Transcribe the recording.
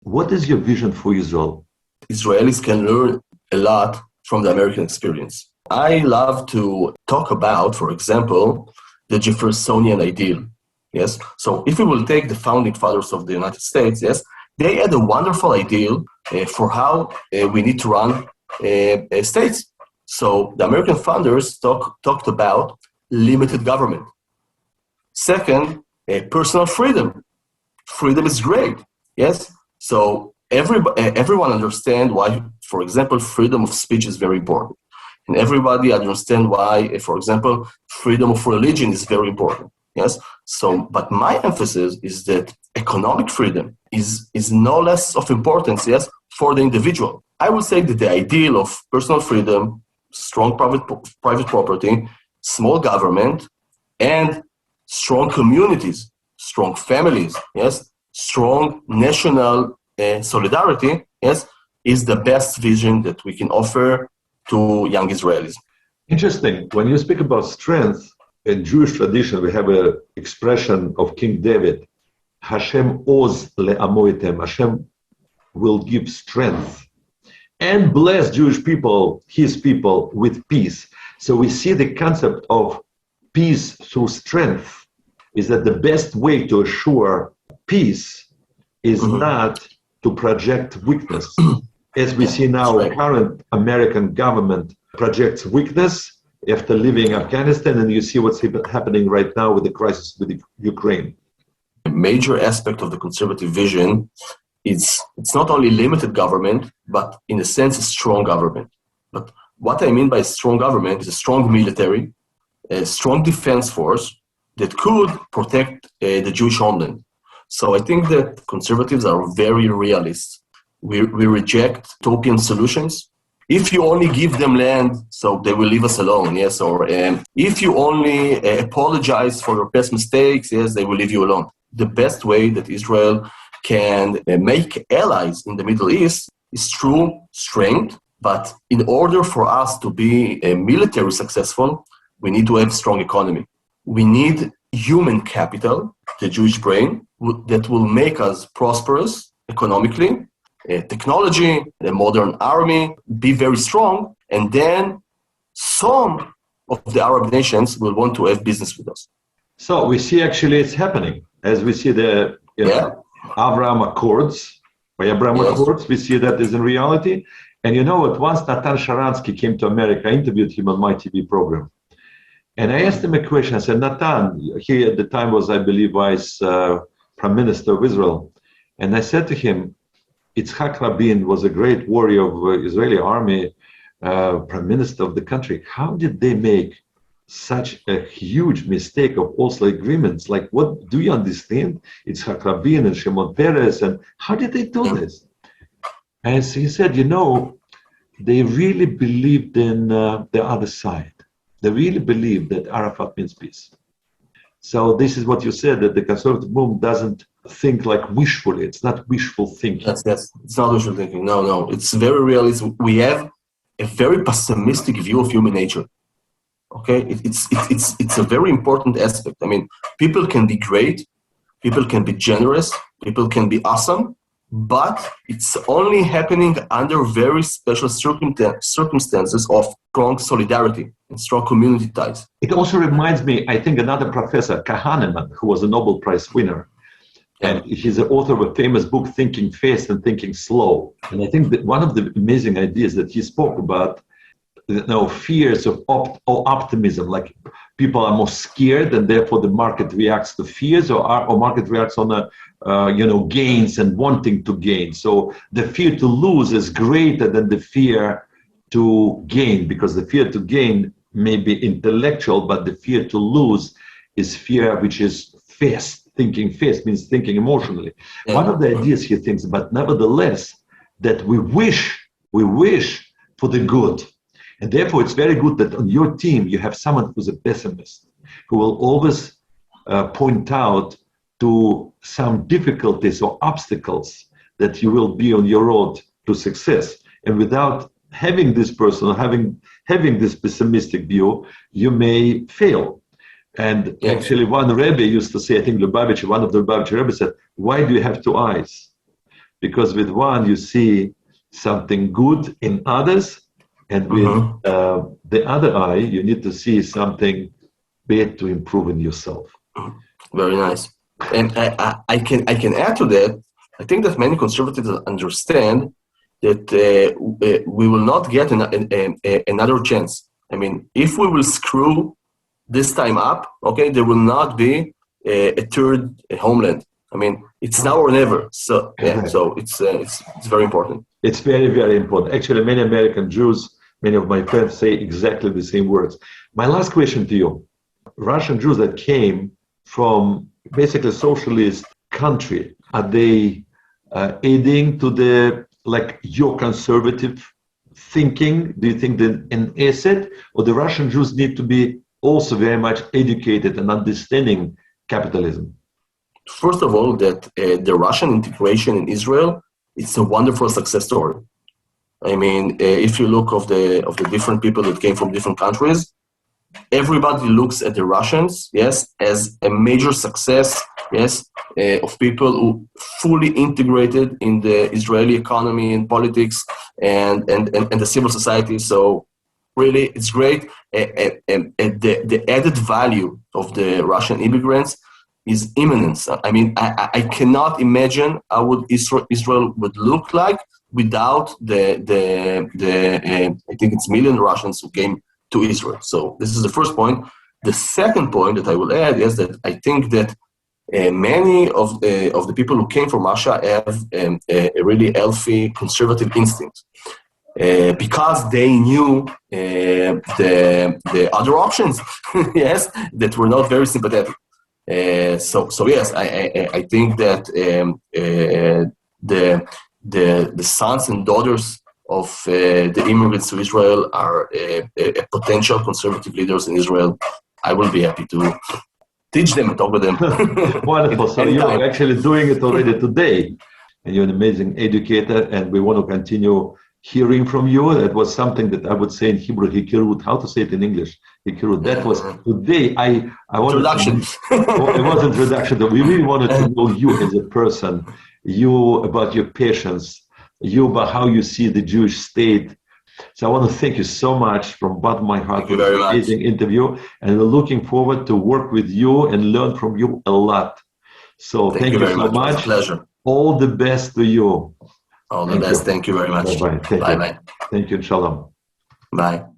What is your vision for Israel? Israelis can learn a lot from the American experience. I love to talk about, for example, the Jeffersonian ideal. Yes. So if we will take the founding fathers of the United States, yes, they had a wonderful ideal for how we need to run states. So the American founders talked about limited government. Second, personal freedom. Freedom is great. Yes. So everyone understands why, for example, freedom of speech is very important. And everybody understands why, for example, freedom of religion is very important. Yes. So, but my emphasis is that economic freedom is no less of importance, yes, for the individual. I would say that the ideal of personal freedom, strong private property, small government, and strong communities, strong families, yes, strong national solidarity, yes, is the best vision that we can offer to young Israelis. Interesting. When you speak about strength, in Jewish tradition, we have an expression of King David, Hashem oz le'amo etem, Hashem will give strength and bless Jewish people, his people, with peace. So we see the concept of peace through strength is that the best way to assure peace is not to project weakness. As we see now, current American government projects weakness after leaving Afghanistan, and you see what's happening right now with the crisis with Ukraine. A major aspect of the conservative vision is it's not only limited government, but in a sense, a strong government. But what I mean by strong government is a strong military, a strong defense force that could protect the Jewish homeland. So I think that conservatives are very realist. We reject utopian solutions. If you only give them land, so they will leave us alone, yes, or if you only apologize for your past mistakes, yes, they will leave you alone. The best way that Israel can make allies in the Middle East is through strength, but in order for us to be military successful, we need to have a strong economy. We need human capital, the Jewish brain, that will make us prosperous economically, technology, a modern army, be very strong, and then some of the Arab nations will want to have business with us. So we see actually it's happening. As we see the Avraham Accords, Accords, we see that is in reality. And you know what, once Natan Sharansky came to America, I interviewed him on my TV program. And I asked him a question. I said, Natan, he at the time was, I believe, Vice Prime Minister of Israel. And I said to him, Yitzhak Rabin was a great warrior of Israeli army, Prime Minister of the country. How did they make such a huge mistake of Oslo agreements? Like, what do you understand? Yitzhak Rabin and Shimon Peres, and how did they do this? And so he said, you know, they really believed in the other side. They really believed that Arafat means peace. So this is what you said, that the conservative movement doesn't think like wishfully. It's not wishful thinking. Yes. It's not wishful thinking. No. It's very realist. We have a very pessimistic view of human nature. Okay? It's a very important aspect. I mean, people can be great. People can be generous. People can be awesome. But it's only happening under very special circumstances of strong solidarity and strong community ties. It also reminds me, I think, another professor, Kahneman, who was a Nobel Prize winner. And he's the author of a famous book, Thinking Fast and Thinking Slow. And I think that one of the amazing ideas that he spoke about, fears of optimism, like people are more scared and therefore the market reacts to fears, or market reacts on gains and wanting to gain. So the fear to lose is greater than the fear to gain, because the fear to gain may be intellectual, but the fear to lose is fear which is fast. Thinking fast means thinking emotionally. Yeah. One of the ideas he thinks, but nevertheless, that we wish for the good. And therefore, it's very good that on your team, you have someone who's a pessimist, who will always point out to some difficulties or obstacles that you will be on your road to success. And without having this person, having this pessimistic view, you may fail. And actually, one Rebbe used to say, I think one of the Lubavitcher Rebbe said, why do you have two eyes? because with one you see something good in others, and with the other eye you need to see something bad to improve in yourself. Very nice. And I can add to that. I think that many conservatives understand that we will not get another chance. I mean, if we will screw this time up, okay, there will not be a third homeland. I mean, it's now or never. So yeah, so it's very important. It's very, very important. Actually, many American Jews, many of my friends say exactly the same words. My last question to you: Russian Jews that came from basically socialist country, are they aiding to the your conservative thinking? Do you think that an asset, or the Russian Jews need to be also very much educated and understanding capitalism? First of all, that the Russian integration in Israel, it's a wonderful success story. I mean, if you look of the different people that came from different countries, everybody looks at the Russians, yes, as a major success, yes, of people who fully integrated in the Israeli economy and politics and the civil society. So really, it's great. The added value of the Russian immigrants is immense. I mean, I cannot imagine how would Israel would look like without the I think it's million Russians who came to Israel. So this is the first point. The second point that I will add is that I think that many of the people who came from Russia have a really healthy conservative instinct because they knew the other options, yes, that were not very sympathetic. So yes, I think that the sons and daughters of the immigrants to Israel are potential conservative leaders in Israel. I will be happy to teach them and talk with them. Wonderful. So you're actually doing it already today. And you're an amazing educator, and we want to continue hearing from you. That was something that I would say in Hebrew, hikirut. How to say it in English? Hikirut. That was today. I wanted introduction. It was introduction. We really wanted to know you as a person, you about your patience, you about how you see the Jewish state. So I want to thank you so much from bottom of my heart for this amazing interview, and we're looking forward to work with you and learn from you a lot. So thank you so much. It was a pleasure. All the best to you. All the best. Thank you very much. Bye-bye. Bye-bye. Thank you. Shalom. Bye.